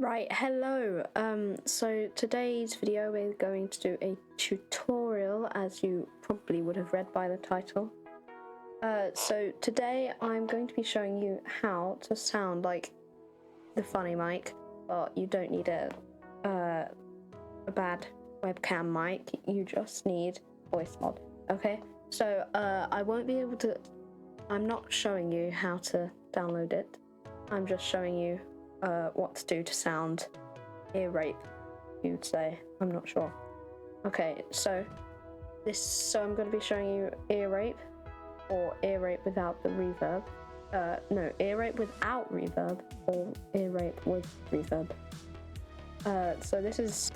Right, hello. So today's video we're going to do a tutorial, as you probably would have read by the title. So today I'm going to be showing you how to sound like the funny mic, but you don't need a bad webcam mic, you just need voice mod. Okay, so I'm not showing you how to download it, I'm just showing you what to do to sound ear rape, you'd say. I'm not sure. Okay, so I'm going to be showing you ear rape, or ear rape without the reverb. No, ear rape without reverb, or ear rape with reverb. So this is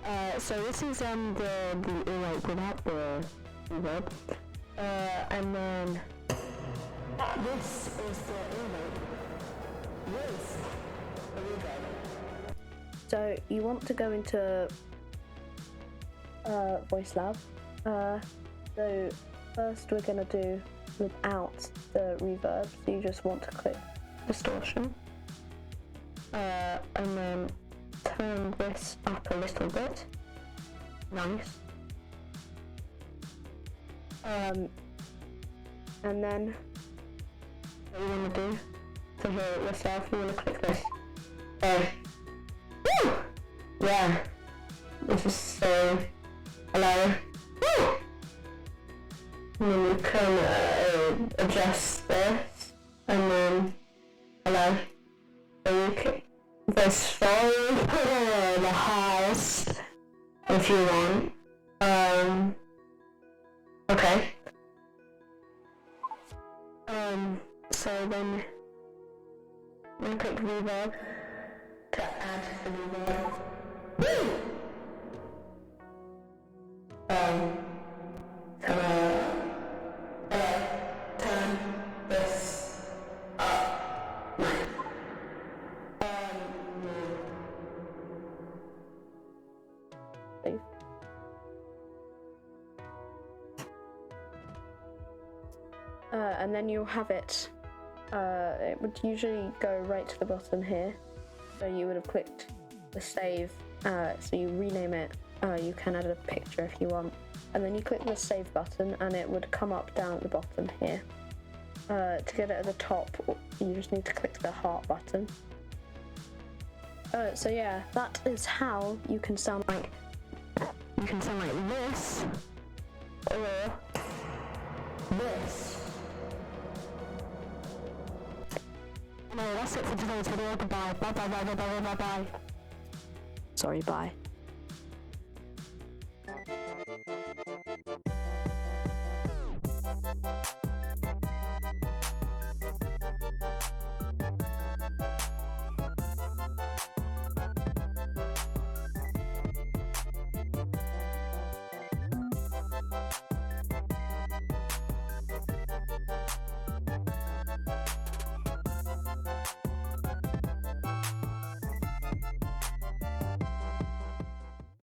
the ear rape without the reverb. And then this is the ear rape with the reverb. So you want to go into Voice Lab. So first we're going to do without the reverb, so you just want to click distortion, and then turn this up a little bit. Nice. And then what you want to do to hear it yourself, you want to click this. Woo! Yeah, this is so hello. Woo! And then you can adjust this, and then hello. So you can this phone, the highest if you want. Okay. So then you click reverb to add the reverb. Woo! Turn this up. Nice. And then you'll have it. It would usually go right to the bottom here. So you would have clicked the save. So you rename it. You can add a picture if you want. And then you click the save button, and it would come up down at the bottom here. To get it at the top, you just need to click the heart button. So yeah, that is how you can sound like this, or this. No, that's it for today's video. Goodbye. Bye bye bye bye bye bye bye. Sorry, bye.